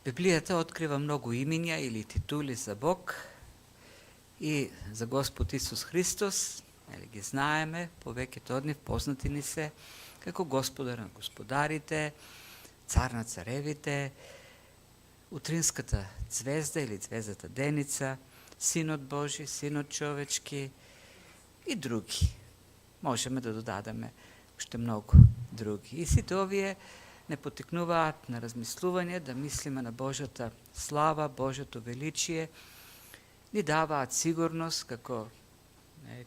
Библијата открива многу имиња или титули за Бог и за Господ Исус Христос, ги знаеме, повеќето од нив познати ни се како Господар на господарите, Цар на царевите, утринската звезда или звездата Деница, Синот Божи, Синот човечки и други. Можеме да додадеме уште многу други. И сите овие не потикнуваат на размислување, да мислиме на Божјата слава, Божјото величие, ни даваат сигурност како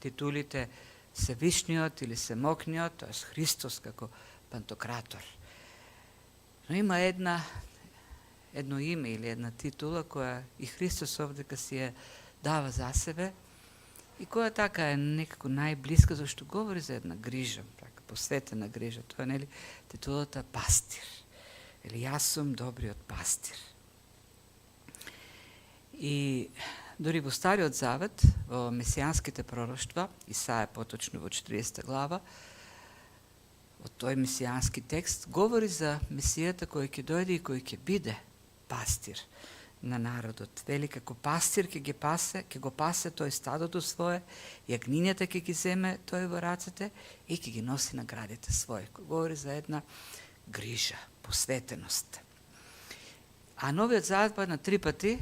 титулите Севишниот или Семокниот, т.е. Христос како Пантократор. Но има едно име или една титула која и Христос овдека си ја дава за себе и која така е некако најблиска, зашто говори за една грижа, така посветена грижа. Тоа е титулата пастир. Или јас сум добриот пастир. И дори во Стариот Завет, во месијанските пророштва, Исаја поточно во 40 глава, во тој месијански текст говори за Месијата кој ќе дојде и кој ќе биде пастир на народот. Вели како пастир ќе го пасе тој стадото свое, јагнињата ќе ги земе тој во рацете и ќе ги носи на градите своје. Говори за една грижа, посветеност. А Новиот Завет на 3 пати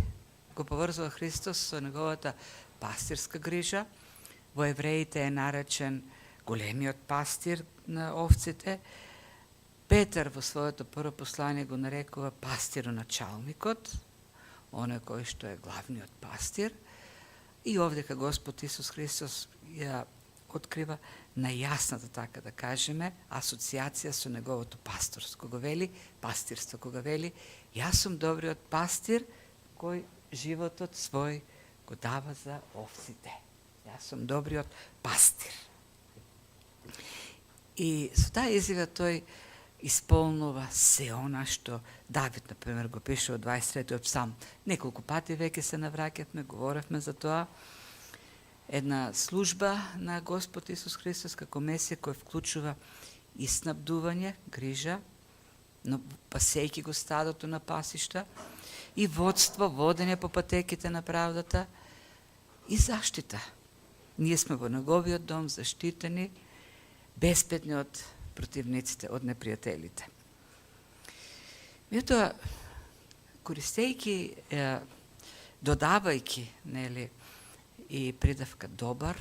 го поврзува Христос со неговата пастирска грижа. Во Евреите е наречен големиот пастир на овците. Петар во своето прво послание го нарекува пастироначалникот, оној кој што е главниот пастир. И овдека Господ Исус Христос ја открива најјасната, така да кажеме, асоциација со неговото пасторство. Кога вели пастирство, кога вели јас сум добриот пастир кој животот свој го дава за овците. Јас сум добриот пастир. И со таа изјава тој исполнува се она што Давид, например, го пише од 23-тиот псалм. Неколку пати веќе се навраќавме, говоревме за тоа. Една служба на Господ Исус Христос како Месија кој вклучува и снабдување, грижа, но пасејќи го стадото на пасишта, и водство, водење по патеките на правдата и заштита. Ние сме во неговиот дом заштитени, безбедни од противниците, од непријателите. Меѓутоа, користејќи, додавајќи, и придавка добар,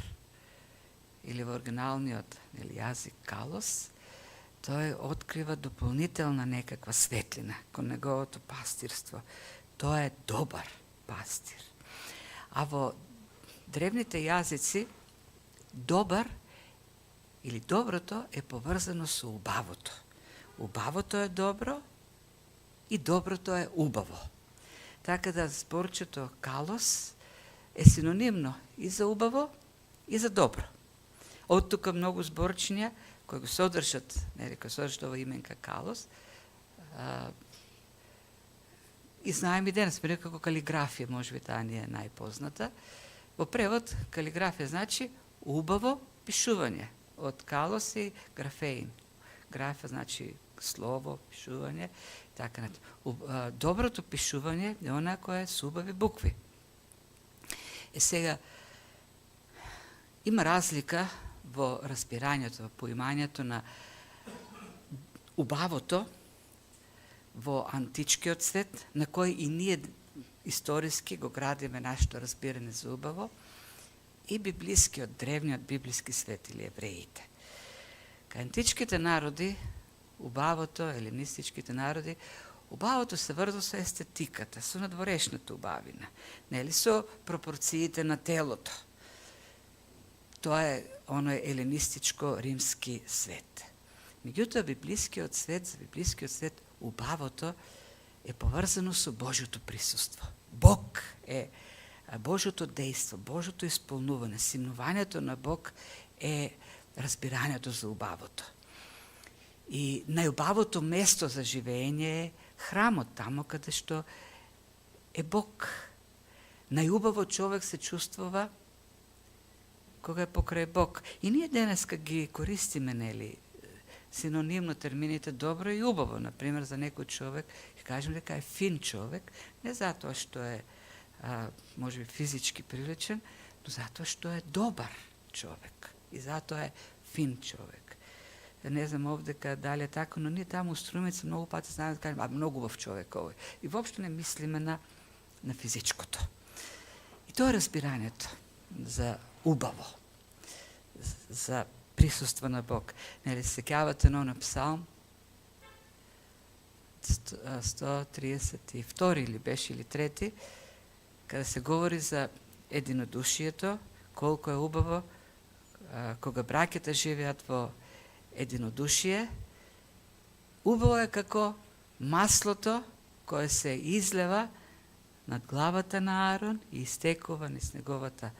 или во оригиналниот јазик калос, тој открива дополнителна некаква светлина кон неговото пастирство. Тој е добар пастир. А во древните јазици, добар или доброто е поврзано со убавото. Убавото е добро и доброто е убаво. Така да зборчето калос е синонимно и за убаво и за добро. Од тука многу зборчиња кои го содржат, кои содржат ова именка калос, и знаеме и денес, како калиграфија, можеби таа ни е најпозната. Во превод, калиграфија значи убаво пишување, од калос и графеин. Графа значи слово, пишување, така. Доброто пишување е она кое е со убави букви. Сега, има разлика во разбирањето, во поимањето на убавото во античкиот свет, на кој и ние историски го градиме нашето разбирање за убаво, и библискиот, древниот библиски свет или евреите. Кај античките народи, убавото, елинистичките народи, убавото се врза со естетиката, со надворешната убавина, со пропорциите на телото. Тоа е оној елинистичко-римски свет. Меѓутоа, библискиот свет, убавото е поврзано со Божјото присуство. Бог е Божјото дејство, Божјото исполнување, симнувањето на Бог е разбирањето за убавото. И најубавото место за живење е храмот, тамо каде што е Бог. Најубаво човек се чувствува кога е покрај Бог. И ние денеска ги користиме, синонимно термините добро и убаво. Например, за некој човек, ќе кажем дека е фин човек, не затоа што е може би физички приличен, но затоа што е добар човек. И затоа е фин човек. Не знам овдека дали е така, но ние таму у Струмица многу пати знаеме да кажем, многу убав човек овој. И воопшто не мислиме на физичкото. И тоа е разбирањето за убаво, за присуство на Бог. Нели се сеќавате на псалм 132 или беше или 3, каде се говори за единодушието, колку е убаво кога браќата живеат во единодушие. Убаво е како маслото кое се излева над главата на Арон и истекува низ неговата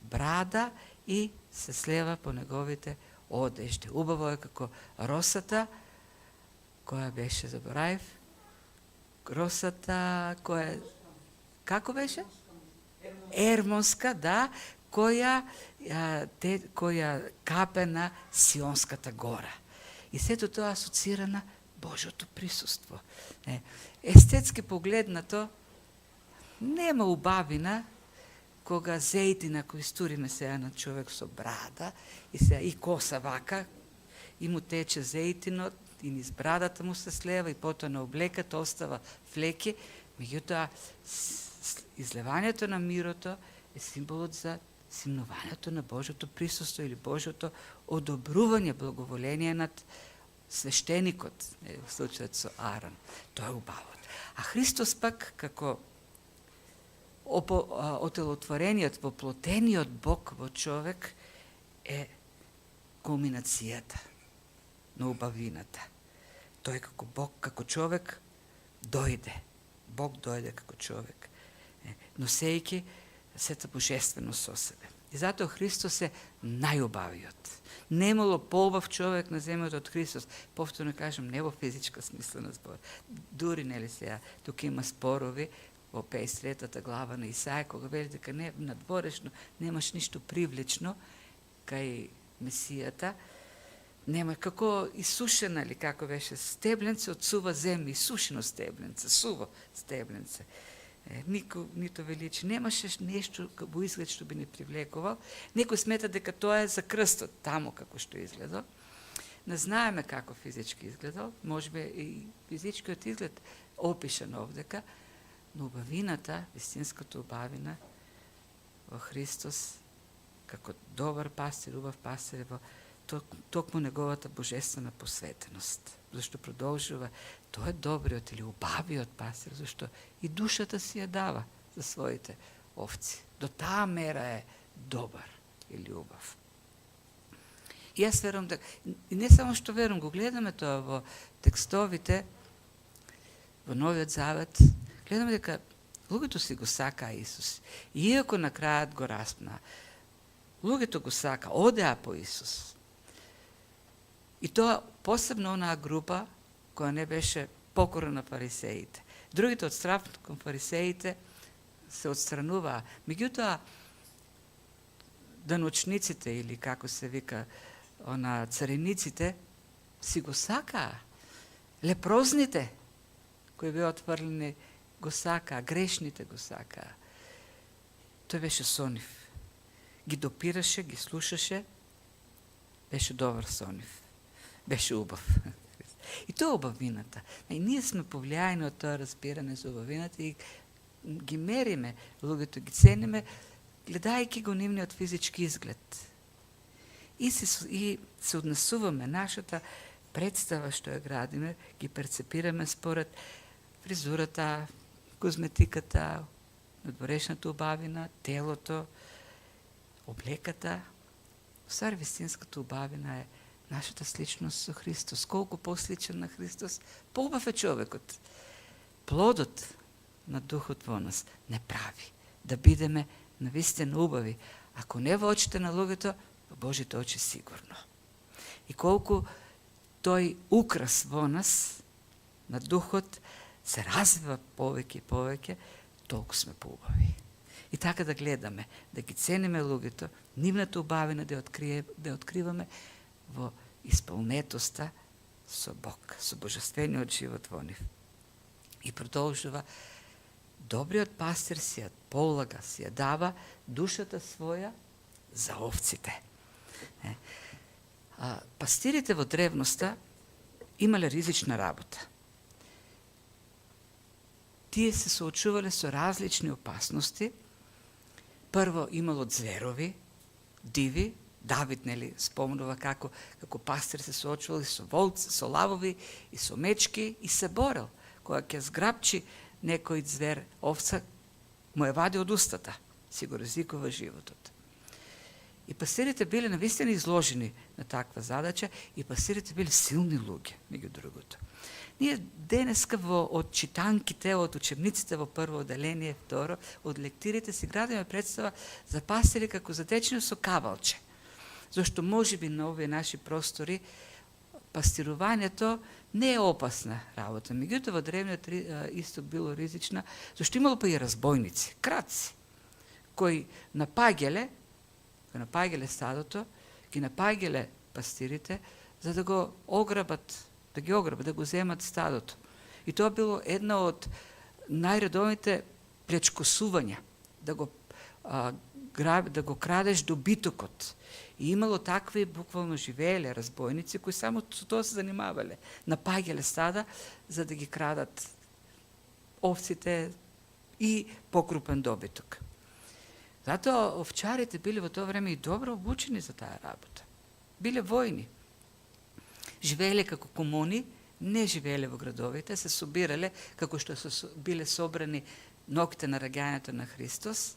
брада и се слева по неговите одежди. Убаво е како росата, која беше, забораев, росата која, како беше? Ермонска, да, која капе на Сионската гора. И сето тоа асоцира на Божјото присуство. Естетски погледнато, нема убавина кога зејтина кој стуриме сега на човек со брада и коса вака, и му тече зејтинот, и низ брадата му се слева, и потоа на облеката остава флеки, меѓутоа излевањето на мирото е символот за симнувањето на Божјото присуство или Божјото одобрување, благоволение над свештеникот, во случајот со Арон. Тоа е убавот. А Христос пак, како отелотворениот, воплотениот Бог во човек, е кулминацијата на убавината. Тој како Бог, како човек, дојде. Бог дојде како човек, носејќи сета божествено со себе. И затоа Христос е најубавиот. Немало поубав човек на земјата од Христос. Повторно кажам, не во физичка смисла на збор. Дури, нели сега, тука има спорови во 53-та глава на Исаја, кога вели дека не надворешно немаш ништо привлечно кај Месијата, нема како исушена или како беше стебленце од сува земја, исушено стебленце, суво стебленце. Нито величи, немаше нешто во изглед што би не привлекувал. Некој смета дека тоа е за крстот, таму како што изгледал. Не знаеме како физички изгледал, можеби и физичкиот изглед опишан овдека, но убавината, вистинската убавина во Христос, како добар пастир, убав пастир е во токму неговата божествена посветеност. Зашто продолжува, тој е добриот или убавиот пастир, зашто и душата си ја дава за своите овци. До таа мера е добар или убав. И јас верувам дека, и не само што верувам, го гледаме тоа во текстовите, во Новиот Завет, гледаме дека луѓето си го сакаа Исус. Иако на крајот го распна, луѓето го сака, одеа по Исус. И тоа посебно онаа група која не беше покорна на фарисеите. Другите од страв кон фарисеите се отстрануваа. Меѓутоа, даночниците или како се вика, цариниците си го сакаа. Лепрозните кои беа отфрлени го сакаа, грешните го сакаа. Тој беше со нив. Ги допираше, ги слушаше, беше добар со нив. Беше убав. И тоа е убавината. И ние сме повлијаени од тоа разбиране за убавината и ги мериме, луѓето ги цениме, гледајќи го нивниот физички изглед. И се однесуваме, нашата представа што ја градиме, ги перцепираме според фризурата, козметиката, надворешната убавина, телото, облеката. Ствари, вистинската убавина е нашата сличност со Христос. Колку посличен на Христос, поубав е човекот. Плодот на Духот во нас не прави да бидеме навистина убави. Ако не во очите на луѓето, во Божите очи сигурно. И колку тој украс во нас на Духот се развива повеќе и повеќе, толку сме поубави. И така да гледаме, да ги цениме луѓето, нивната убавина да откриваме во исполнетоста со Бог, со божествениот живот во нив. И продолжува, добриот пастир си ја полага, си ја дава душата своја за овците. Пастирите во древноста имале ризична работа. Тие се соочувале со различни опасности. Прво имало зверови, диви. Давид, нели, спомнува како пастир се соочувал и со волци, со лавови, и со мечки, и се борел. Кога ќе зграбчи некој звер, овца, му ја вади од устата, си го ризикува животот. И пастирите биле навистина изложени на таква задача, и пастирите биле силни луѓе, меѓу другото. Ние денеска од читанките, од учебниците во прво одделение, второ, од лектирите си градиме представа за пастири како затечени со кавалче. Зашто може би на овие наши простори пастирувањето не е опасна работа. Меѓутоа во древниот исток било ризична, зашто имало па и разбойници, крадци, кои напаѓале стадото, ги напаѓале пастирите за да го ограбат, да го земат стадото. И тоа било една од најредовните плячкосувања, да го крадеш добитокот. И имало такви, буквално живееле разбойници, кои само со тоа се занимавале. Напаѓале стада за да ги крадат овците и покрупен добиток. Затоа овчарите биле во тоа време и добро обучени за таа работа. Биле војни. Живееле како комуни, не живееле во градовите, се собирале како што биле собрани ноќите на раѓањето на Христос.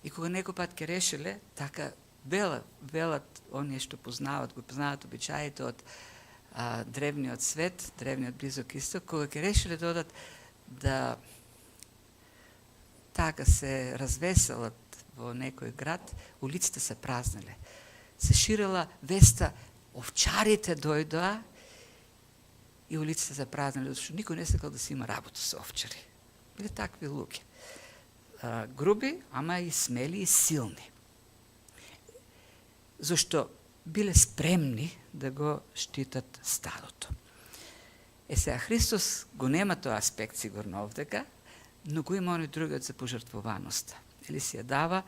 И кога некој пат ке решиле, така велат оние што познават обичаите од древниот свет, древниот близок исток, кога ке решиле додат да така се развеселат во некој град, улиците се празнеле. Се ширела веста, овчарите дојдоа и улиците се празнеле, зашто никој не сакал да си има работа со овчари. Биле такви луѓе. Груби, ама и смели и силни. Зашто биле спремни да го штитат стадото. Сега Христос го нема тој аспект сигурно овдека, но го има оној другиот за пожртвуваноста. Или си ја дава,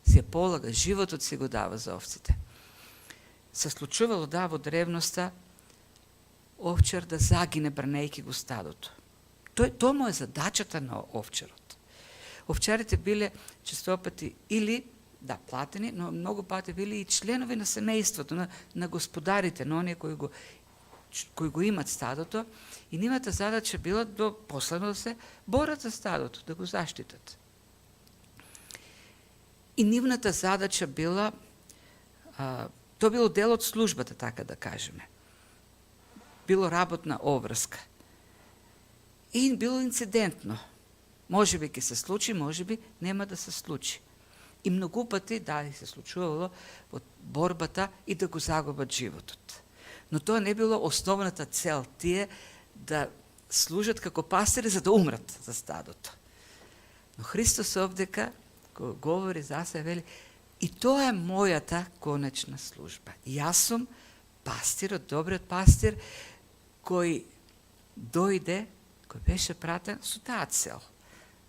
си ја полага, животот си го дава за овците. Се случувало во древноста овчар да загине бранејќи го стадото. Тоа му е задачата на овчарот. Овчарите биле честопати или платени, но многу пати биле и членови на семејството, на господарите, на оние кои го имат стадото, и нивната задача била до последно да се борат за стадото, да го заштитат. И нивната задача била, тоа било дел од службата, така да кажеме. Било работна обврска. И било инцидентно. Може би ќе се случи, може би нема да се случи. И многу пати, и се случувало во борбата и да го загубат животот. Но тоа не било основната цел, тие да служат како пастири за да умрат за стадото. Но Христос овдека, кога говори за себе, вели, и тоа е мојата конечна служба. Јас сум пастирот, добриот пастир, кој дојде, кој беше пратен со таа цел,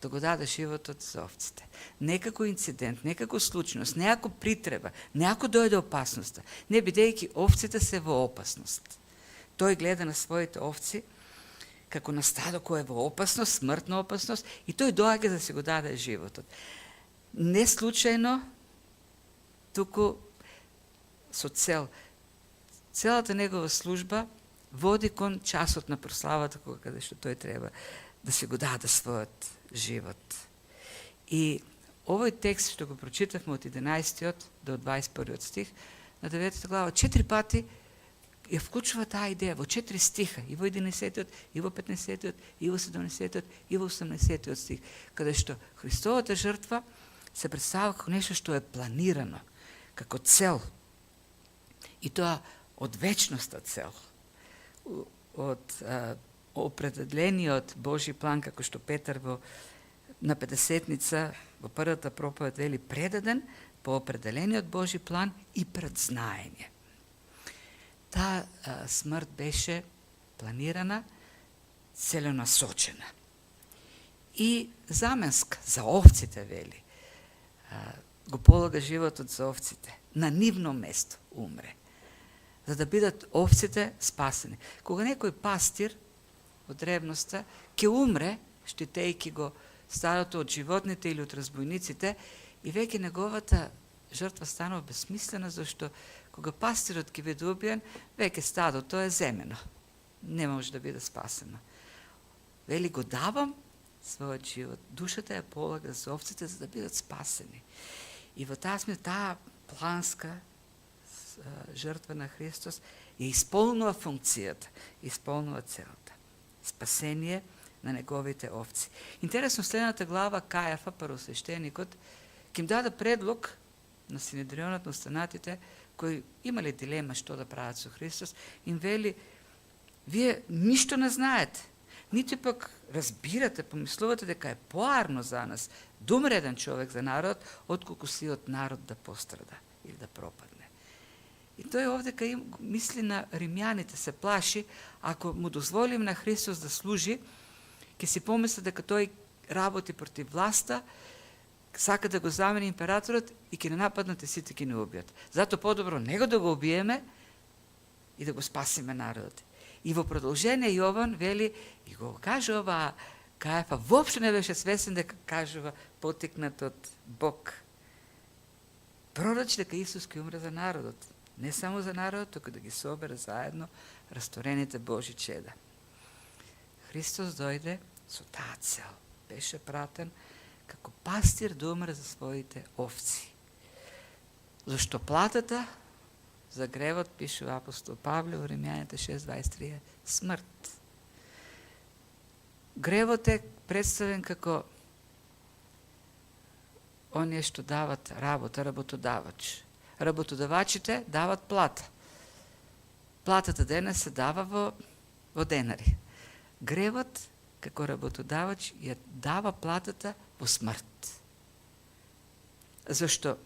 да го даде животот за овците. Не како инцидент, не како случајност, не ако притреба, не ако дојде опасноста, не бидејќи овците се во опасност. Тој гледа на своите овци како на стадо кое е во опасност, смртна опасност, и тој доаѓа да се го даде животот. Не случајно, туку со цел. Целата негова служба води кон часот на прославата, кога што тој треба да се го даде својот живот. И овој текст што го прочитавме од 11 до 21 стих на 9 глава, 4 пати ја вклучува таа идеја во 4 стиха, и во 11, и во 15, и во 17, и во 18 стих, каде што Христовата жртва се представува како нешто што е планирано, како цел. И тоа од вечноста цел, од определениот Божи план, како што Петар на 50-ница во првата проповед вели, предаден по определениот Божи план и предзнаење. Таа смрт беше планирана, целенасочена. И заменска за овците, вели. Го полага животот за овците. На нивно место умре. За да бидат овците спасени. Кога некој пастир од древноста ќе умре, штитејќи го стадото од животните или од разбойниците, и веќе неговата жртва станува безсмислена, зашто кога пастирот ќе биде убиен, веќе стадото е земено. Не може да биде спасено. Вели, го давам својот живот. Душата ја полага за овците за да бидат спасени. И во таа сме таа планска жртва на Христос ја исполнува функцијата, исполнува целта. Спасение на неговите овци. Интересно, следната глава Кајафа, првосвештеникот, ќе им даде предлог на Синедрионот, на останатите, кои имали дилема што да прават со Христос, им вели, вие ништо не знаете, нити пак разбирате, помислувате дека е поарно за нас да умре еден човек за народ, отколку сиот народ да пострада или да пропадне. И тој овде кај мисли на римјаните, се плаши, ако му дозволим на Христос да служи, ќе си помисли дека тој работи против власта, сака да го замени императорот и ќе не нападнат и сите ќе не убијат. Зато подобро него да го убиеме и да го спасиме народот. И во продолжение Јован вели, и го кажува Кајафа, воопшто не беше свесен дека кажува потикнат од Бог. Пророчи дека Исус ќе умре за народот. Не само за народот, туку да ги собере заедно расторените Божи чеда. Христос дојде со таа цел. Беше пратен како пастир да умре за своите овци. Зашто платата за гревот, пишува апостол Павле во Римјаните 6:23, смрт. Гревот е представен како оние што дават работа, работодавач. Работодавачите дават плата. Платата денес се дава во денари. Гревот, како работодавач, ја дава платата во смрт. Зашто?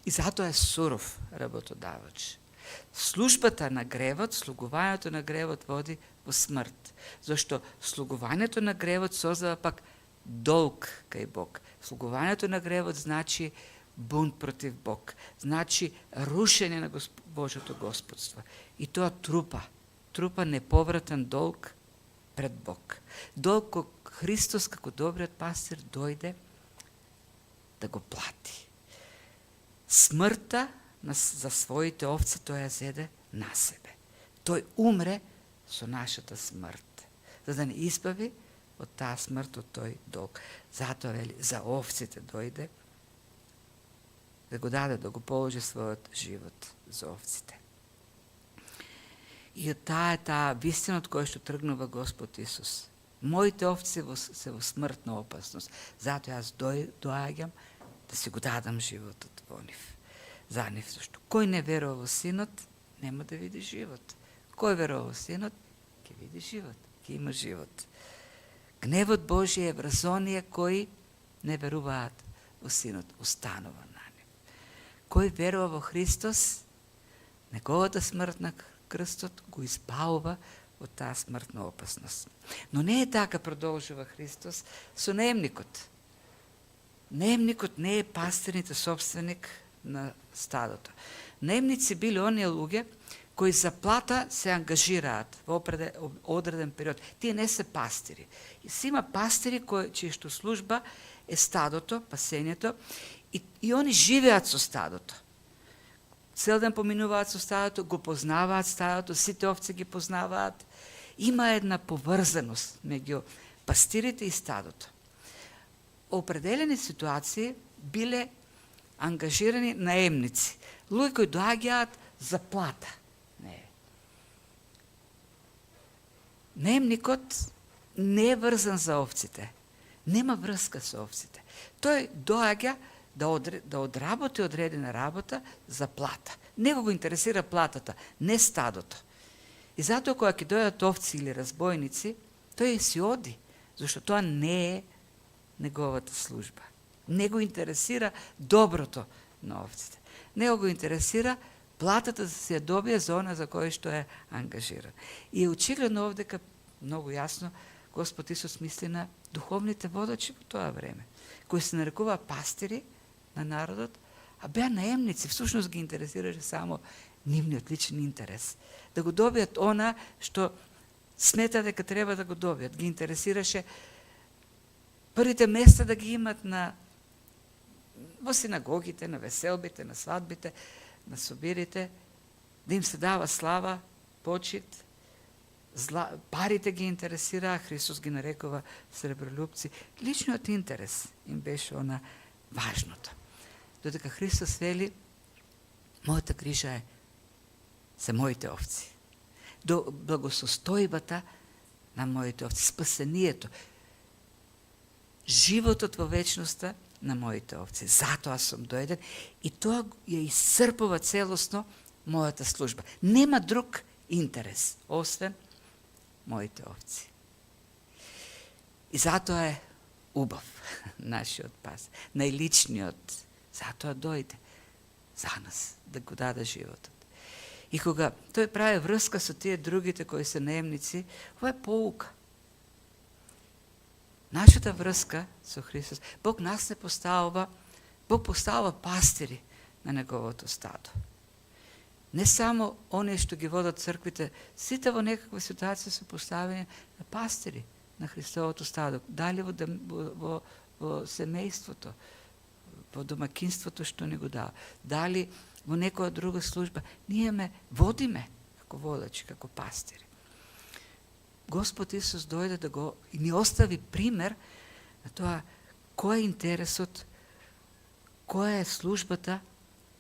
И затоа е суров работодавач. Службата на гревот, слугувањето на гревот води во смрт. Зашто слугувањето на гревот создава пак долг кај Бог. Слугувањето на гревот значи бунт против Бог, значи рушење на Божјото господство. И тоа трупа неповратен долг пред Бог. Долг кој Христос како добриот пастир дојде да го плати. Смртта за своите овци тој ја зеде на себе. Тој умре со нашата смрт, за да не избави од таа смрт, од тој долг. Затоа вели, за овците дојде да го даде, да го положи својот живот за овците. И таа е таа вистина од која што тргнува Господ Исус. Моите овци се во смртна опасност. Затоа јас доаѓам да си го дадам животот во нив. За нив, зашто кој не верува во Синот, нема да види живот. Кој верува во Синот, ќе види живот, ќе има живот. Гневот Божи е врз оние кои не веруваат во Синот, останува на нив. Кој верува во Христос, неговата смрт на крстот го избавува од таа смртна опасност. Но не е така, продолжува Христос, со наемникот. Наемникот не е пастирните собственик на стадото. Наемници били оние луѓе кои за плата се ангажираат во одреден период. Тие не се пастири. И си има пастири чијшто служба е стадото, пасењето, и они живеат со стадото. Цел ден поминуваат со стадото, го познаваат стадото, сите овци ги познаваат. Има една поврзаност меѓу пастирите и стадото. Определени ситуации биле ангажирани наемници, луѓе кои доаѓаат за плата. Наемникот не е врзан за овците. Нема врска со овците. Тој доаѓа да одработи одредена работа за плата. Него го интересира платата, не стадото. И затоа кога ќе дојдат овци или разбойници, тој си оди, зашто тоа не е неговата служба. Не го интересира доброто на овците. Него го интересира платата се ја добија за она за кој што е ангажиран. И очигледно овдека многу јасно Господ Исус мисли на духовните водачи во тоа време, кои се нарекуваа пастири на народот, а беа наемници, всушност ги интересираше само нивниот личен интерес. Да го добијат она што смета дека треба да го добијат. Ги интересираше првите места да ги имат во синагогите, на веселбите, на свадбите, на собирите, да им се дава слава, почит, парите ги интересираа, Христос ги нарекува сребролюбци. Личниот интерес им беше она важното. Додека Христос вели, мојата грижа се моите овци. До благосостојбата на моите овци, спасението, животот во вечноста на моите овци. Затоа сум дојден и тоа ја исцрпува целосно мојата служба. Нема друг интерес, освен моите овци. И затоа е убав нашиот пас, најличниот, затоа дојде за нас, да го даде животот. И кога тој прави врска со тие другите кои се наемници, ова е поука. Нашата врска со Христос, Бог нас не поставува, Бог поставува пастири на неговото стадо. Не само оние што ги водат црквите, сите во некаква ситуација се поставени на пастири на Христовото стадо. Дали во семејството, во домакинството што ни го дава. Дали во некоја друга служба. Ние ме водиме како водачи, како пастири. Господ Исус дојде да го и ни остави пример на тоа кој е интересот, која е службата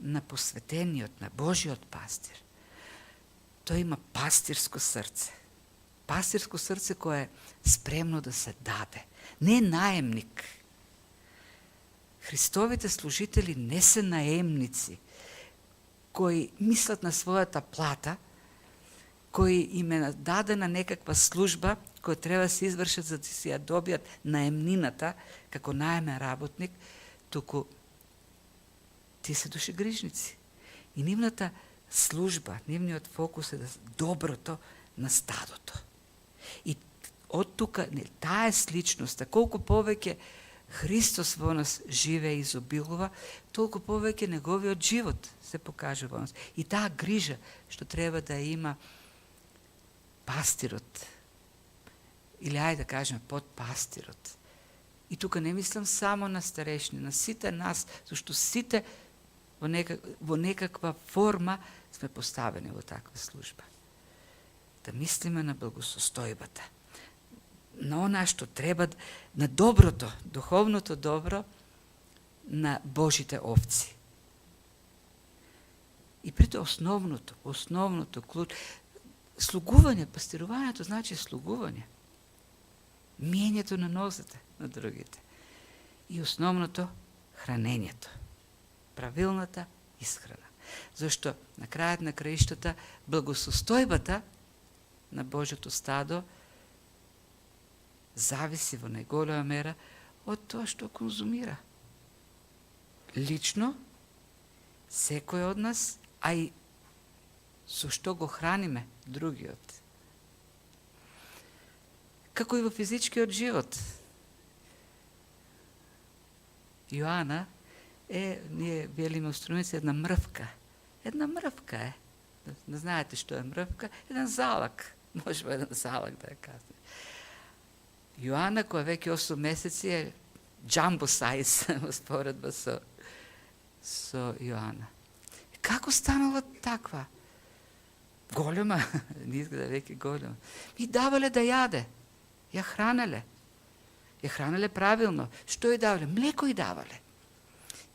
на посветениот, на Божиот пастир. Тој има пастирско срце. Пастирско срце кое е спремно да се даде. Не е наемник. Христовите служители не се наемници кои мислат на својата плата, кои им е дадена некаква служба која треба да се извршат за да си ја добијат наемнината како наемен работник, туку тие се душегрижници. И нивната служба, нивниот фокус е доброто на стадото. И од тука, таа е сличноста, колку повеќе Христос во нас живее и изобилува, толку повеќе неговиот живот се покажува во нас. И таа грижа што треба да има пастирот, или ајде да кажем подпастирот. И тука не мислам само на старешни, на сите нас, зашто сите во некаква форма сме поставени во таква служба. Да мислиме на благосостојбата, на она што треба, на доброто, духовното добро на Божите овци. И прето основното клуч, слугување, пастирувањето значи слугување. Миењето на нозете на другите. И основното хранењето. Правилната исхрана. Зашто на крајот на краиштата благосостојбата на Божјото стадо зависи во најголема мера од тоа што конзумира. Лично, секој од нас, а и со што го храниме другиот. Како и во физичкиот живот. Јоана ние велиме устроници, една мрвка. Една мрвка е. Не знаете што е мрвка? Еден залак. Може еден залак да ја кажем. Јоана, која веќе 8 месеци е джамбо сайз, споредба со Јоана. Како станала таква? Голема, не изгледа веќе голема. И давале да јаде. Ја хранеле. Ја хранеле правилно. Што ја давале? Млеко ја давале.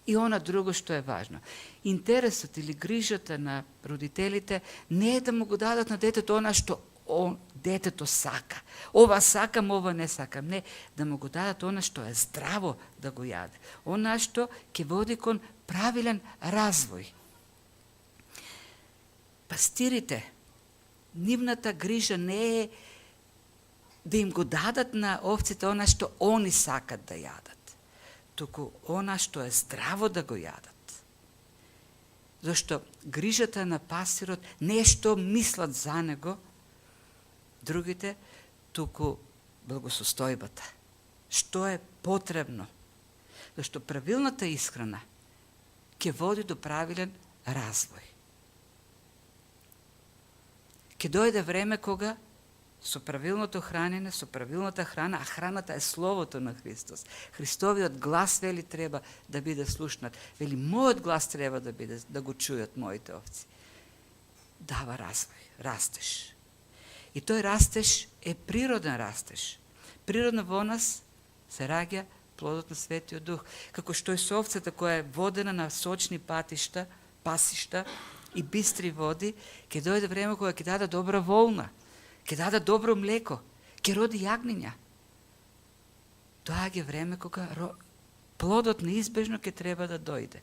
И она друго што е важно. Интересот или грижата на родителите не е да му го дадат на детето она што детето сака. Ова сакам, ова не сакам. Не, да му го дадат она што е здраво да го јаде. Она што ќе води кон правилен развој. Пастирите, нивната грижа не е да им го дадат на овците она што они сакат да јадат, туку она што е здраво да го јадат. Зашто грижата на пастирот не е што мислат за него другите, туку благосостојбата. Што е потребно? Зашто правилната исхрана ќе води до правилен развој. Ќе дојде време кога со правилното хранење, со правилната храна, а храната е Словото на Христос. Христовиот глас, вели, треба да биде слушнат. Вели, мојот глас треба да биде, да го чујат моите овци. Дава развој, растеш. И тој растеж е природен растеж. Природно во нас се раѓа плодот на Светиот Дух. Како што и со овцата која е водена на сочни пасишта и бистри води, ќе дојде време кога ќе даде добра волна, ќе даде добро млеко, ќе роди јагниња. Доаѓа време кога плодот неизбежно ќе треба да дојде.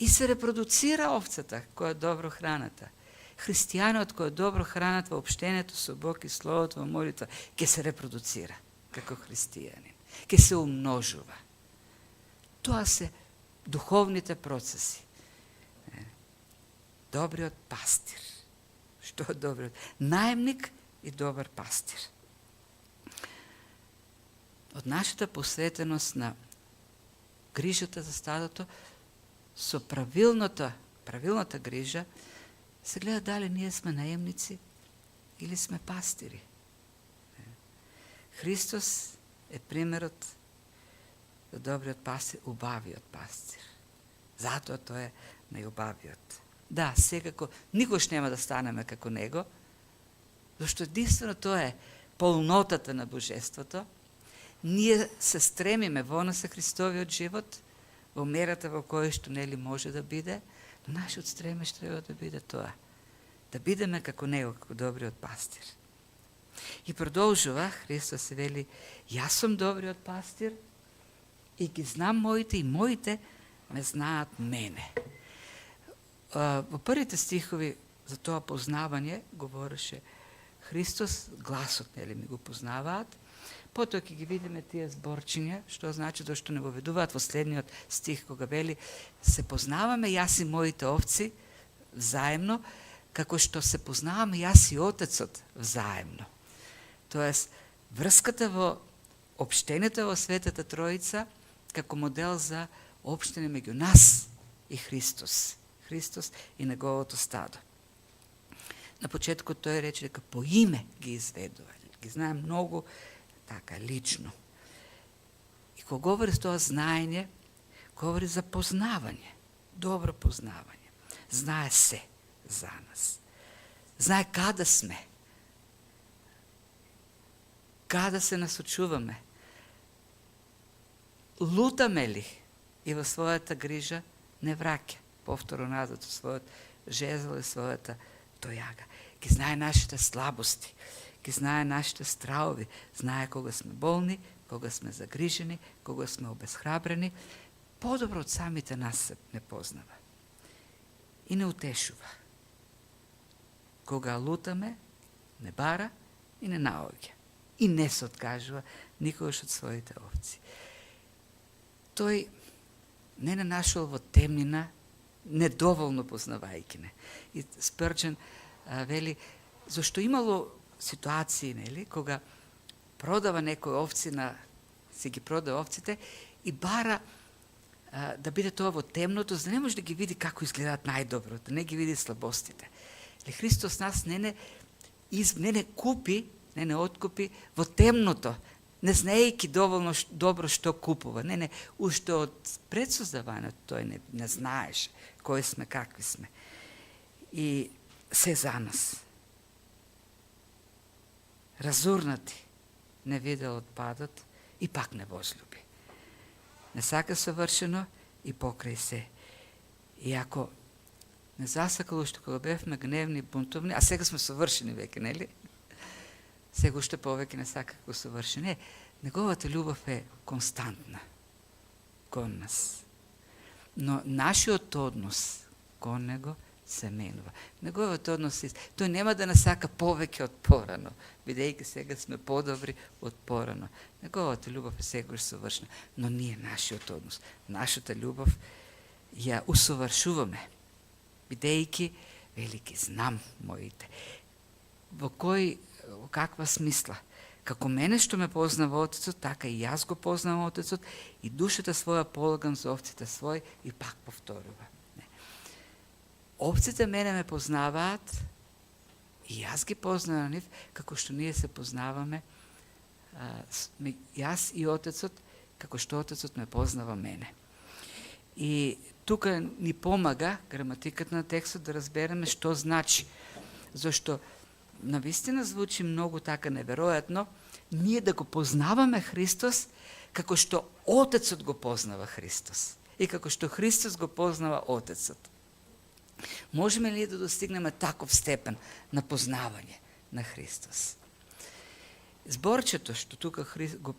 И се репродуцира овцата која е добро храната. Христијанот кој е добро хранат во општението со Бог и Словото во молитва, ќе се репродуцира како христијанин, ќе се умножува. Тоа се духовните процеси. Добриот пастир. Што е добриот? Наемник и добар пастир. Од нашата посветеност на грижата за стадото, со правилната грижа, се гледа дали ние сме наемници или сме пастири. Христос е примерот за добриот пастир, убавиот пастир. Затоа тој е најубавиот. Да, секако, никош нема да станеме како него, зашто единствено тоа е полнотата на божеството. Ние се стремиме во нас е Христовиот живот, во мерата во која што нели може да биде, но нашиот стремеж треба да биде тоа. Да бидеме како него, како добриот пастир. И продолжува, Христос се вели, јас сум добриот пастир и ги знам моите и моите ме знаат мене. Во првите стихови за тоа познавање говореше Христос, гласот, нели ми го познаваат. Потоа ќе ги видиме тие зборчиња, што значи зашто не го ведуваат во следниот стих кога вели се познаваме јас и моите овци взаемно, како што се познаваме јас и Отецот взаемно. Тоест, врската во општението во Светата Троица како модел за општење меѓу нас и Христос. Христос и неговото стадо. На почетокот тој рече дека по име ги изведува. Ги знае многу така лично. И кога говори за тоа знаење, говори за познавање, добро познавање. Знае се за нас. Знае каде сме. Каде се насочуваме. Лутаме ли и во својата грижа не враќа повторно назад својот жезл и својата тојага. Ги знае нашите слабости, ги знае нашите страови, знае кога сме болни, кога сме загрижени, кога сме обезхрабрени, подобро од самите нас се не познава. И не утешува. Кога лутаме, не бара и не наоѓа. И не се откажува никогаш од своите овци. Тој не нашол во темнина, недоволно познавајќи не. И Спрџен вели, зашто имало ситуации, нели, кога продава некој овци си ги продава овците и бара да биде тоа во темното, за да не може да ги види како изгледаат најдобро, да не ги види слабостите. Христос нас не купи, не откупи во темното, не знаејќи доволно добро што купува. Уште од предсоздавањето тој не знаеше кои сме, какви сме. И се за нас. Разурнати, не видел отпадот и пак не возлюби. Не сака совршено и покрај се. И ако не засакало уште кога бевме гневни, бунтовни, а сега сме совршени веќе, нели? Сега уште повеќе не сака како совршен. Не, неговата љубов е константна кон нас. Но нашиот однос кон него се менува. Неговиот однос тој нема да насака повеќе од порано, бидејќи сега сме подобри од порано. Неговата љубов е сегаш совршена, но ние нашиот однос, нашата љубов ја усовршуваме, бидејќи велики знам моите. Во каква смисла? Како мене што ме познава Отецот, така и јас го познавам Отецот и душата своја полагам за овците свој и пак повторува. Овците мене ме познаваат и јас ги познавам нив, како што ние се познаваме, јас и Отецот, како што Отецот ме познава мене. И тука ни помага граматиката на текстот да разбереме што значи. Зашто навистина звучи многу така неверојатно, ние да го познаваме Христос како што Отецот го познава Христос и како што Христос го познава Отецот. Можеме ли да достигнеме таков степен на познавање на Христос? Зборчето што тука го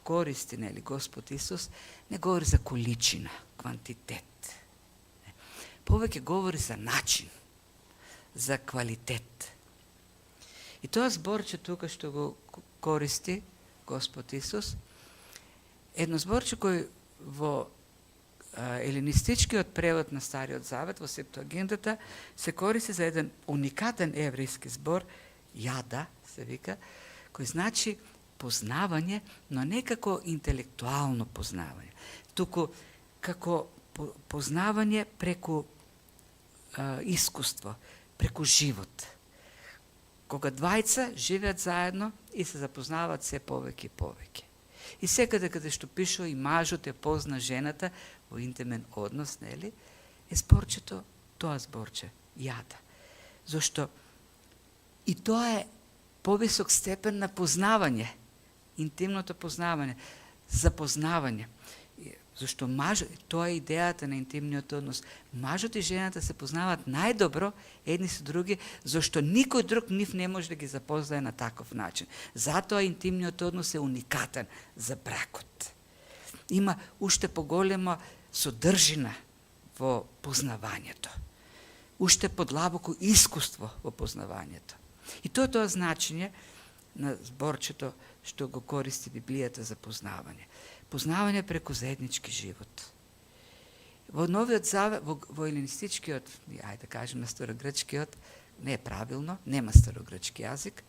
користи, нели, Господ Исус, не говори за количина, квантитет. Повеќе говори за начин, за квалитет. И тоа зборче тука што го користи Господ Исус, едно зборче кој во елинистичкиот превод на Стариот Завет, во Септуагинтата, се користи за еден уникатен еврејски збор, јада, се вика, кој значи познавање, но не како интелектуално познавање, туку како познавање преку искуство, преку живот. Кога двајца живеат заедно и се запознаваат се повеќе и повеќе. И секаде каде што пишува и мажот ја позна жената во интимен однос, нели, е зборчето, тоа зборче, јада. Зошто и тоа е повисок степен на познавање, интимното познавање, запознавање. Зашто тоа е идејата на интимниот однос. Мажот и жената се познаваат најдобро едни со други, зашто никој друг нив не може да ги запознае на таков начин. Затоа интимниот однос е уникатен за бракот. Има уште поголема содржина во познавањето. Уште подлабоко искуство во познавањето. И тоа значење на зборчето што го користи Библијата за познавање. Познавање преку заеднички живот. Во Новиот Завет, во елинистичкиот, ајде да кажем на старогрчкиот, не е правилно, нема старогрчки јазик,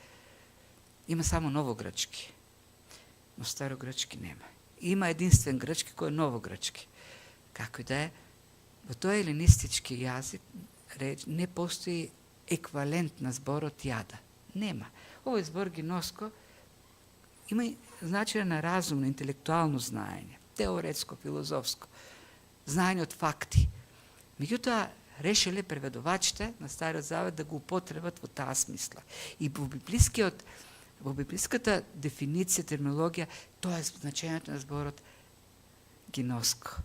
има само новогрчки. Но старогрчки нема. Има единствен грчки кој е новогрчки. Како и да е, во тој елинистички јазик не постои еквивалент на зборот јада. Нема. Овој збор гиноско има значење на разумно, интелектуално знаење, теоретско, филозофско, знаење од факти. Меѓутоа, решиле преведувачите на Стариот Завет да го употребат во таа смисла. И во библиската дефиниција, терминологија, тоа е значењето на зборот гиноско.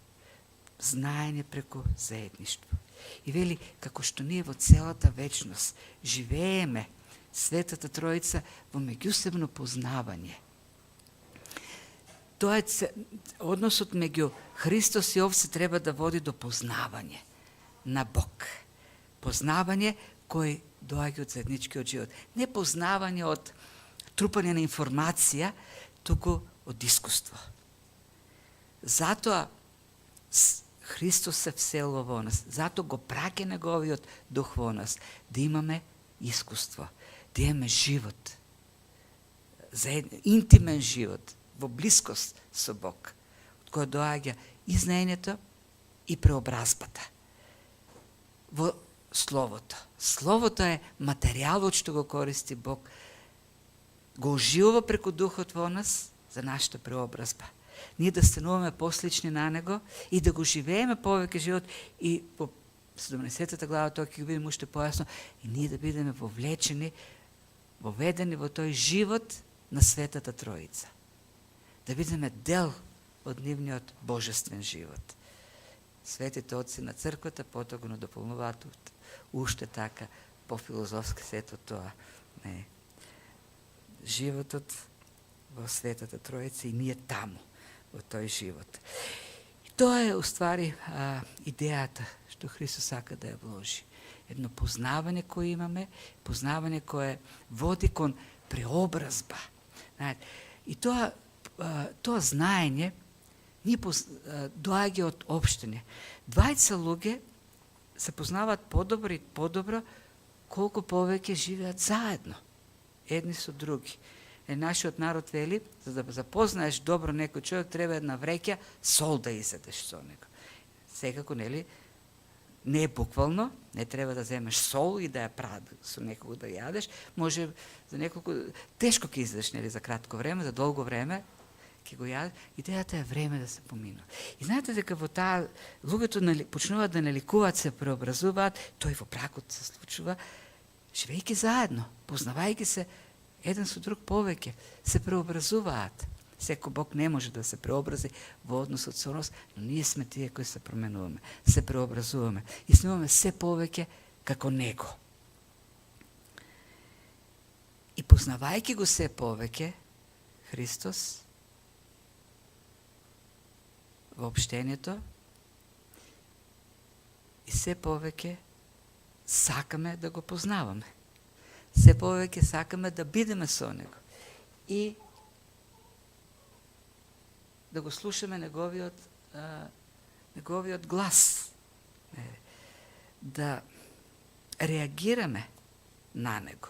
Знаење преку заедништво. И вели, како што ние во целата вечност живееме Светата Тројца во меѓусебно познавање. Тоа е односот меѓу Христос и овце треба да води до познавање на Бог. Познавање кој доаѓа од заедничкиот живот. Не познавање од трупање на информација, туку од искуство. Затоа Христос се вселува во нас. Затоа го праќа неговиот дух во нас. Да имаме искуство. Да имаме живот. Интимен живот. Во блискост со Бог. Од која доаѓа и знаењето и преобразбата. Во Словото. Словото е материјалот што го користи Бог. Го оживува преку Духот во нас за нашата преобразба. Ние да стануваме послични на Него и да го живееме повеќе живот и по 17 глава тоа ќе го видиме уште појасно и ние да бидеме вовлечени, воведени во тој живот на Светата Троица. Да бидеме дел од нивниот божествен живот. Светите отци на црквата потоа го надополнуваат уште така по-филозофски сето тоа. Не. Животот во Светата Троица и ние таму, во тој живот. И тоа е, уствари, идејата што Христос сака да ја вложи. Едно познавање кое имаме, познавање кое води кон преобразба. И тоа знаење доаѓа од општење. Двајца луѓе се познаваат подобро колку повеќе живеат заедно, едни со други. Нашиот народ вели, за да запознаеш добро некој човек, треба една вреќа сол да изедеш со него. Секако, нели, не е буквално, не треба да земеш сол и да ја со некого да јадеш, може за неколку, тешко ќе изедеш, нели, за кратко време, за долго време ќе го јадеш, идејата е време да се поминува. И знаете дека во таа, луѓето почнуваат да наликуваат, се преобразуваат, тој во бракот се случува, живејќи заедно, познавајќи се еден со друг повеќе, се преобразуваат. Секој Бог не може да се преобрази во односот со нас, но ние сме тие кои се променуваме, се преобразуваме и снуваме се повеќе како Него. И познавајќи го се повеќе, Христос, во општението, и се повеќе сакаме да го познаваме. Се повеќе сакаме да бидеме со Него. И да го слушаме неговиот глас. Да реагираме на Него,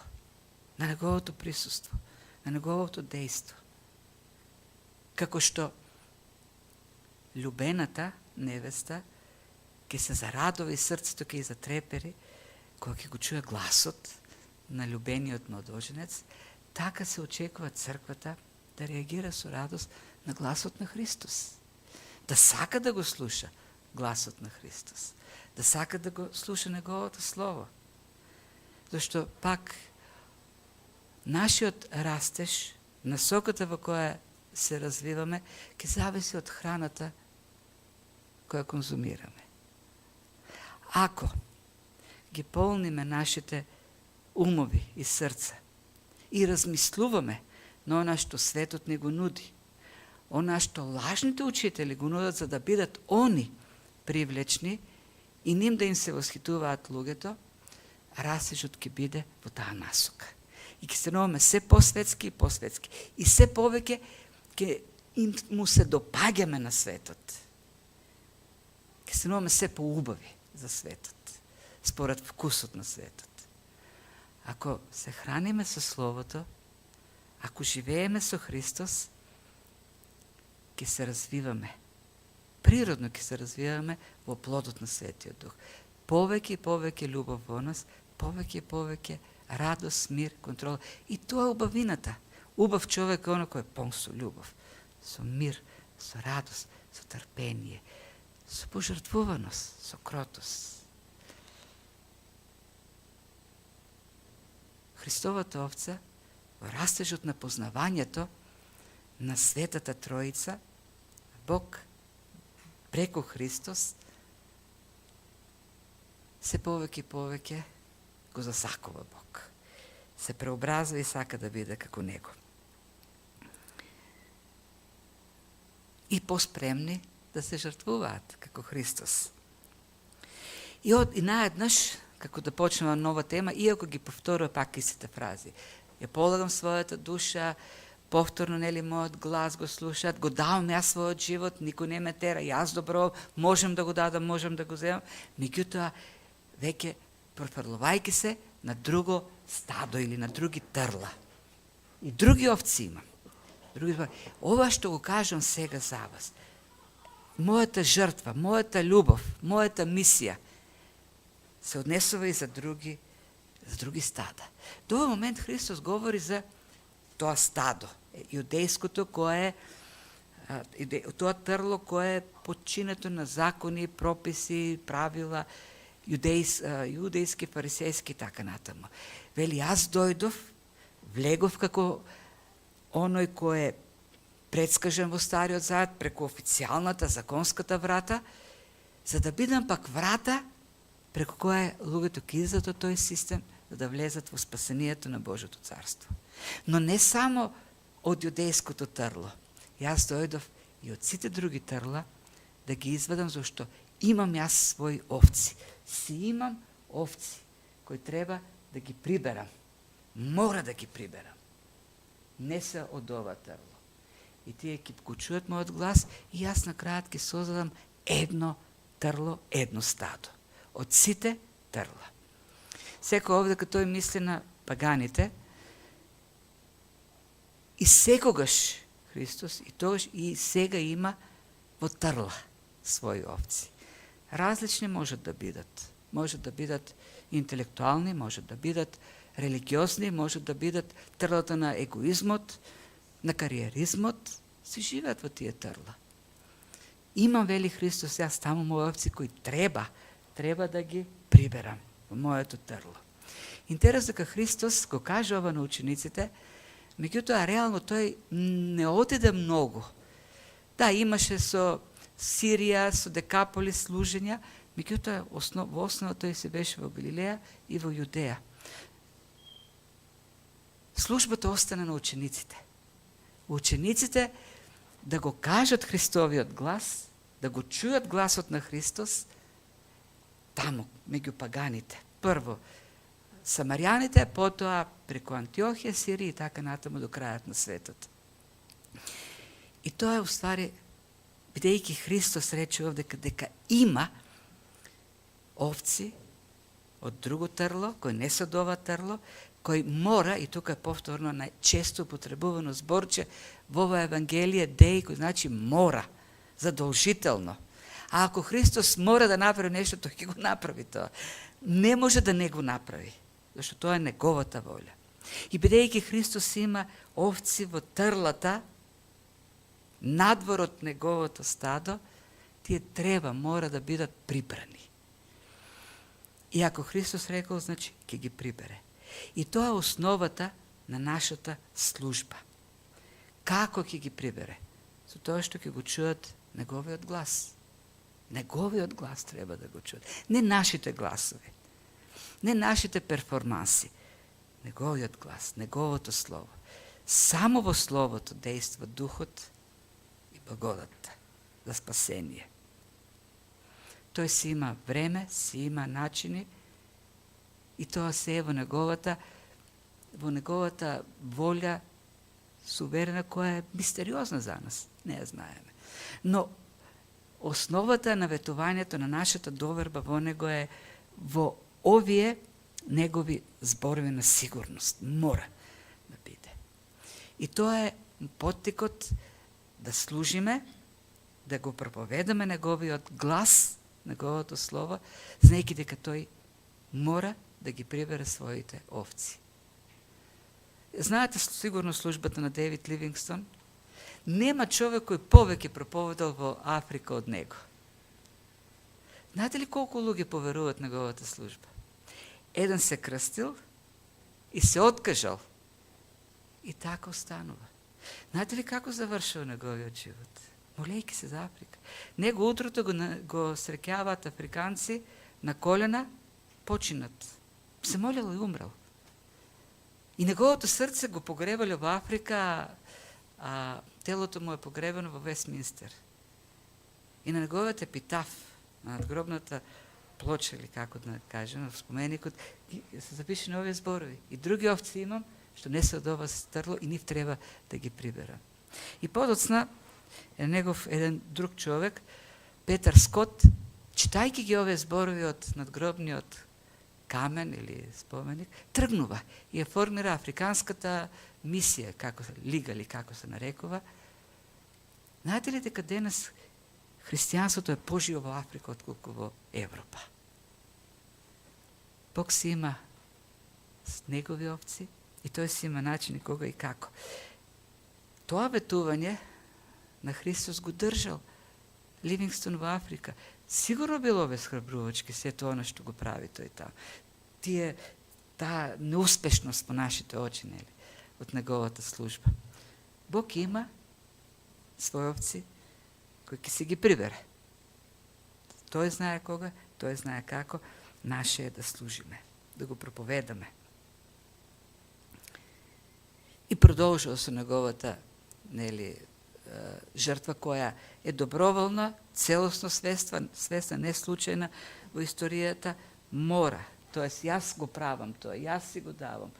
на Неговото присуство, на Неговото дејство. Како што љубената невеста ќе се зарадува и срцето ќе ја затрепери кога ќе го чуе гласот на љубениот младоженец, така се очекува црквата да реагира со радост на гласот на Христос. Да сака да го слуша гласот на Христос. Да сака да го слуша Неговото Слово. Зашто пак нашиот растеж, насоката во која се развиваме, ќе зависи од храната која конзумираме. Ако ги полниме нашите умови и срца и размислуваме на она што светот ни го нуди, она што лажните учители го нудат за да бидат они привлечни и ним да им се восхитуваат луѓето, растежот ќе биде во таа насока. И ќе стануваме се посветски и посветски. И се повеќе ќе му се допаѓаме на светот. Ќе стануваме се поубави за светот, според вкусот на светот. Ако се храниме со Словото, ако живееме со Христос, ќе се развиваме. Природно ќе се развиваме во плодот на Светиот Дух. Повеќе и повеќе љубов во нас, повеќе и повеќе радост, мир, контрола. И тоа е убавината. Убав човек е оно кој е пон со љубов, со мир, со радост, со трпение, со пожртвуваност, со кротост. Христовата овца во растежот на познавањето на Светата Троица, Бог преку Христос, се повеќе и повеќе го засакува Бог. Се преобразува и сака да биде како Него. И поспремни да се жртвуваат како Христос. И наеднаш, како да почнеме нова тема, иако ги повторува пак истите фрази. Ја полагам својата душа, повторно, нели, мојот глас го слушаат, го давам јас својот живот, никој не ме тера, јас добро, можем да го дадам, можем да го земам, меѓутоа, веќе профрлувајќи се на друго стадо или на други трла. И други овци имам. Ова што го кажам сега за вас, мојата жртва, мојата љубов, мојата мисија, се однесува и за други стада. До овој момент Христос говори за тоа стадо, јудејското, кое е тоа трло кое е подчинето на закони, прописи, правила, јудејски, фарисејски, така натаму. Вели, аз дојдов, влегов како оној кој е предскажен во Стариот Завет преку официјалната, законската врата, за да бидам пак врата преку која луѓето ќе излезат од тој систем, за да влезат во спасението на Божјото царство. Но не само од јудејското трло. Јас дојдов и од сите други трла да ги извадам, зашто имам јас своји овци. Си имам овци кои треба да ги приберам. Мора да ги приберам. Не се од ова трло. и тие ќе го чујат мојот глас и јас на крајот ќе создадам едно трло, едно стадо. Од сите трла. Секој овде като тој мисли на паганите и секогаш Христос и тогаш и сега има во трла своји овци. Различни можат да бидат. Можат да бидат интелектуални, можат да бидат религиозни, можат да бидат трлата на егоизмот, на кариеризмот, се живеат во тие трла. Имам, вели Христос, јас таму мои овци кои треба да ги приберам во моето трло. Интересно дека Христос го каже ова на учениците, меѓутоа реално тој не отиде многу. Да, имаше со Сирија, со Декаполис служења, меѓутоа во основа тој се беше во Галилеја и во Јудеја. Службата остана на учениците. Учениците да го кажат Христовиот глас, да го чујат гласот на Христос, таму, меѓу паганите. Прво, самарјаните, потоа преку Антиохија, Сирија и така натаму до крајот на светот. И тоа е уствари, бидејќи Христос рече овде дека има овци од друго трло, кој не се од ова трло, кој мора, и тука е повторно најчесто употребувано зборче во ова Евангелие, деј, кој значи мора, задолжително. А ако Христос мора да направи нешто, тој ќе го направи тоа. Не може да не го направи, зашто тоа е неговата воља. И бидејќи Христос има овци во трлата, надвор од неговото стадо, тие мора да бидат прибрани. И ако Христос рекол, значи ќе ги прибере. И тоа е основата на нашата служба. Како ќе ги прибере? Со тоа што ќе го чуат неговиот глас. Неговиот глас треба да го чуат. Не нашите гласови. Не нашите перформанси. Неговиот глас, неговото слово. Само во словото дејства духот и благодатта за спасение. Тој си има време, си има начини и тоа се е во неговата волја суверена, која е мистериозна за нас. Не ја знаеме. Но основата на ветувањето на нашата доверба во него е во овие негови зборови на сигурност. Мора да биде. И тоа е поттикот да служиме, да го проповедаме неговиот глас, неговото слово, знаејќи дека тој мора да ги прибере своите овци. Знаете сигурно службата на Дейвид Ливингстон? Нема човек кој повеќе проповедал во Африка од него. Знаете ли колку луѓе поверуваат неговата служба? Еден се крстил и се откажал. И така останува. Знаете ли како завршува неговиот живот? Молејќи се за Африка. Него утрото го среќаваат африканци на колена, починат. Се молел и умрел. И неговото срце го погребале во Африка, а телото му е погребено во Вестминстер. И на неговиот епитаф, на надгробната плоча, или како да кажем, в споменикот, се запишени овие зборови. И други овци имам, што не се од ова стрло и нив треба да ги прибера. И подоцна е негов еден друг човек, Петар Скот, читајќи ги овие зборови од надгробниот камен или споменик, тргнува и ја формира африканската мисија, лига или како се нарекува. Знаете ли дека денес христијанството е поживо во Африка отколку во Европа? Бог си има негови овци и тој си има начини кога и како. Тоа ветување на Христос го држал Ливингстон во Африка. Сигурно било обесхрабрувачки се тоа што го прави тој таму. Таа неуспешност по нашите очи, нели, од неговата служба. Бог има своји овци кои ќе си ги прибере. Тој знае кога, тој знае како, наше е да служиме, да го проповедаме. И продолжува со неговата, нели, жртва која е доброволна, целосно свесна, не случајна во историјата, мора. Тоест, јас го правам тоа, јас си го давам.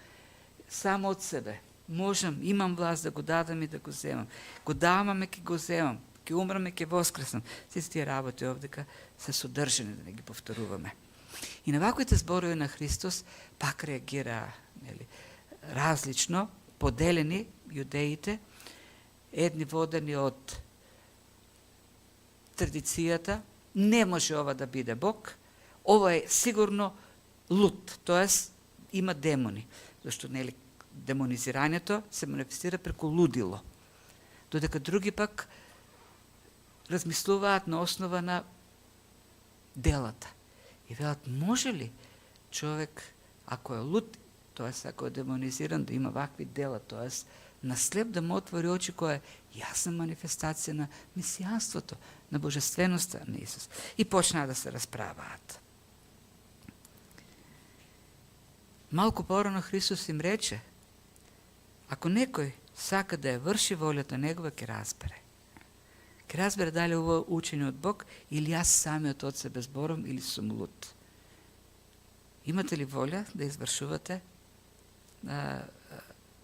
Само од себе. можам, имам власт да го дадам и да го земам. Го даваме, ке го земам. Ке умраме, ке воскреснам. Сите тие работи овдека се содржани, да не ги повторуваме. И на ваквите зборови на Христос пак реагира различно, поделени јудеите, едни водени од традицијата, не може ова да биде Бог, ова е сигурно луд, тоест има демони, зашто демонизирањето се манифестира преку лудило. Додека други пак размислуваат на основа на делата. И велат, може ли човек, ако е луд, т.е. ако е демонизиран, да има вакви дела, т.е. на слеп да му отвори очи, која е јасна манифестација на месијанството, на божественоста на Исус. И почнаа да се расправаат. Малку порано Христос им рече, ако некој сака да ја врши волјата негова, ќе разбере. Ќе разбере дали ова учење од Бог или јас самиот од себе зборам или сум луд. Имате ли волја да извршувате?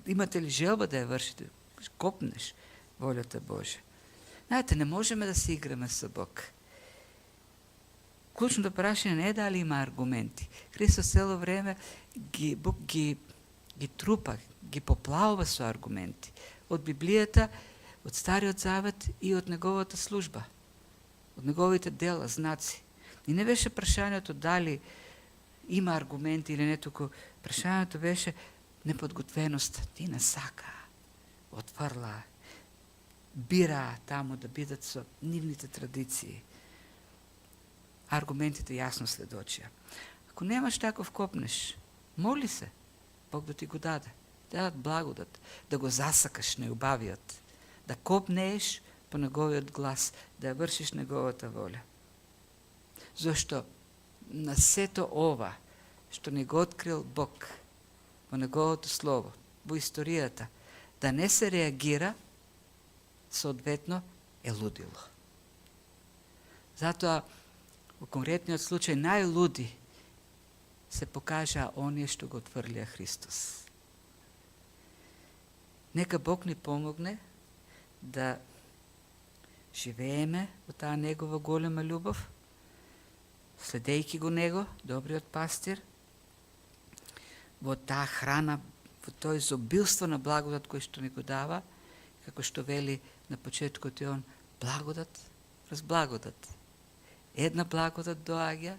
Имате ли желба да ја вршите? Копнеш волјата Божја. Знаете, не можеме да се играме со Бог. Клучното прашање не е дали има аргументи. Христос цело време Бог ги трупа, ги поплавува со аргументи. Од Библијата, од Стариот Завет и од неговата служба. Од неговите дела, знаци. И не беше прашањето дали има аргументи или не, туку прашањето беше неподготвеност. Ти не сака, отврла, бира таму да бидат со нивните традиции. Аргументите јасно следочија. Ако немаш таков, копнеш, моли се, Бог да ти го даде. Да благодат, да го засакаш неубавиот, да копнеш по неговиот глас, да ја вршиш неговата воља. Зошто на сето ова што ни го открил Бог во неговото слово, во историјата, да не се реагира, соодветно е лудило. Затоа во конкретниот случај најлуди се покажа оние што го отврлија Христос. Нека Бог ни помогне да живееме во таа негова голема љубов, следејќи го него, добриот пастир, во таа храна, во тој изобилство на благодат кој што ни го дава, како што вели на почетокот и он, благодат, разблагодат. Една благодат доаѓа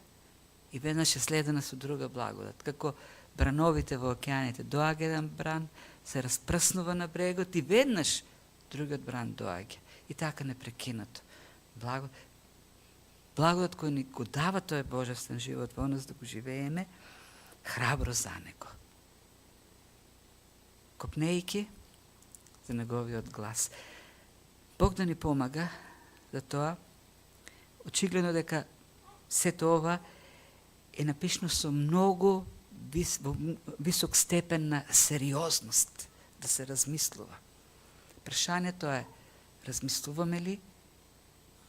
и веднаш е следена со друга благодат. Како брановите во океаните, доаѓа еден бран, се распрснува на брегот и веднаш другиот бран доаѓа. И така непрекинато. Благодат кој ни го дава тој божествен живот во нас да го живееме, храбро за него. Копнејќи за неговиот глас. Бог да ни помага за тоа. Очигледно дека сето ова е напишано со многу висок степен на сериозност да се размислува. Прашањето е, размислуваме ли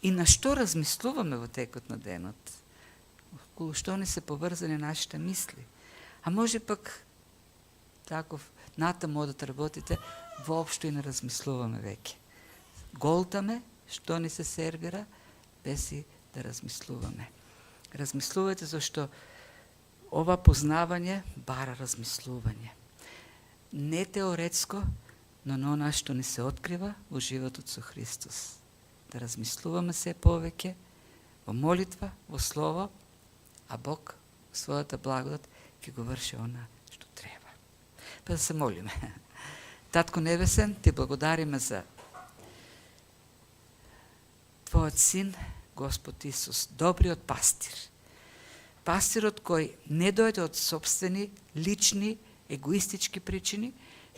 и на што размислуваме во текот на денот? Околу што ни се поврзани нашите мисли? А може пак таков натаму да работите, воопшто и не размислуваме веќе. Голтаме што ни се сервира, без и да размислуваме. Размислувајте зашто ова познавање бара размислување. Не теоретско, но на она што ни се открива во животот со Христос. Да размислуваме се повеќе во молитва, во слово, а Бог својата благодат ќе го врши она што треба. Па да се молиме. Татко Небесен, ти благодариме за Твојот Син, Господ Исус, добриот пастир. Пастирот кој не дојде од собствени, лични, егоистички причини,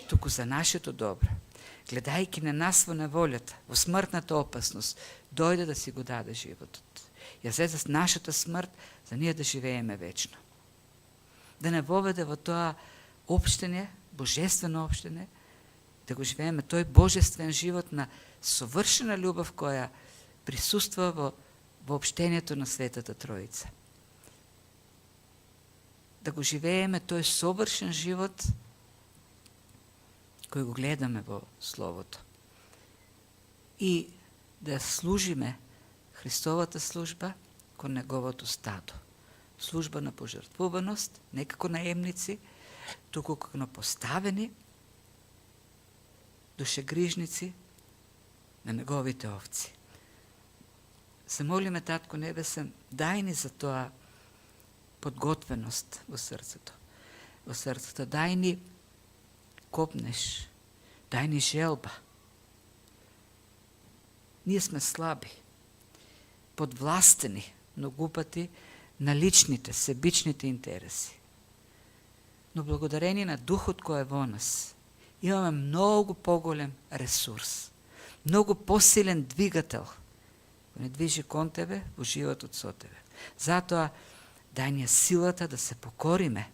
туку за нашето добро. Гледајќи на нас во неволјата, во смртната опасност, дојде да си го даде животот. Ја взе за нашата смрт, за ние да живееме вечно. Да не воведе во тоа општење, божествено општење, да го живееме тој божествен живот на совршена љубов која присуства во општењето на Светата Троица. Да го живееме тој совршен живот кои го гледаме во Словото. И да служиме Христовата служба кон Неговото стадо. Служба на пожртвуваност, не како наемници, туку како поставени душегрижници на Неговите овци. Се молиме, Татко Небесен, дај ни за тоа подготвеност во срцето. Во срцето дај ни копнеш, дај ни желба. Ние сме слаби, подвластени многу пати на личните, себичните интереси. Но благодарение на Духот кој е во нас, имаме многу поголем ресурс, многу посилен двигател, кој не движи кон тебе во животот со тебе. Затоа дај ни силата да се покориме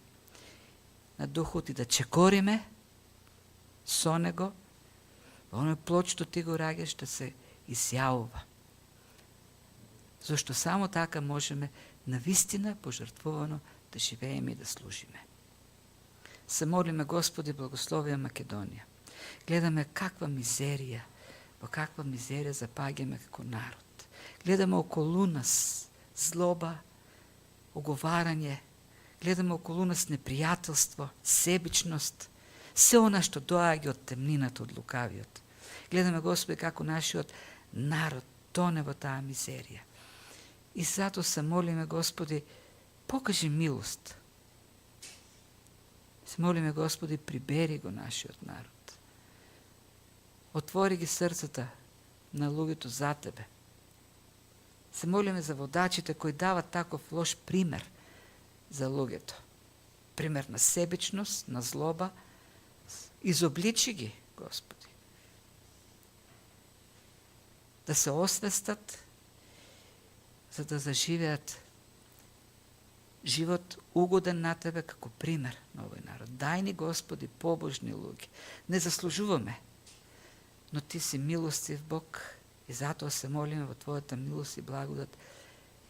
на Духот и да чекориме со Него, оној плод што ти го раѓаш да се изјавува. Зашто само така можеме навистина пожртвувано да живееме и да служиме. Се молиме, Господи, благословија Македонија. Гледаме каква мизерија, во каква мизерија запаѓаме како народ. Гледаме околу нас злоба, оговарање, гледаме околу нас непријателство, себичност, се она што доаѓа од темнината, од лукавиот. Гледаме, Господи, како нашиот народ тоне во таа мизерија. И затоа се молиме, Господи, покажи милост. Се молиме, Господи, прибери го нашиот народ. Отвори ги срцата на луѓето за Тебе. Се молиме за водачите кои дават таков лош пример за луѓето. Пример на себичност, на злоба. Изобличи ги, Господи. Да се освестат, за да заживеат живот угоден на Тебе како пример на овој народ. Дај ни, Господи, побожни луѓе. Не заслужуваме, но Ти си милостив Бог и затоа се молиме во Твојата милост и благодат.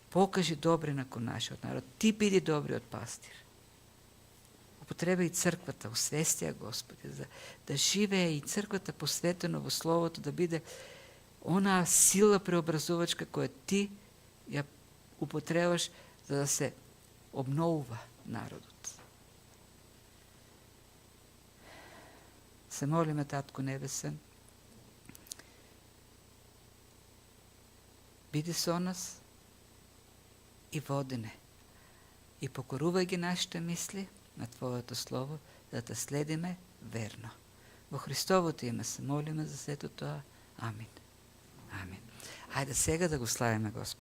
Покажи добрина кон нашиот народ. Ти биди добриот пастир. Употреба и црквата, освести ја, Господи, да живее и црквата посветено во Словото, да биде она сила преобразувачка која Ти ја употребаш за да се обновува народот. Се молиме, Татко Небесен, биди со нас и води не. И покорувај ги нашите мисли на Твоето Слово, да те следиме верно. Во Христовото име се молиме за сето тоа. Амин. Амин. Ајде сега да го славиме Господ.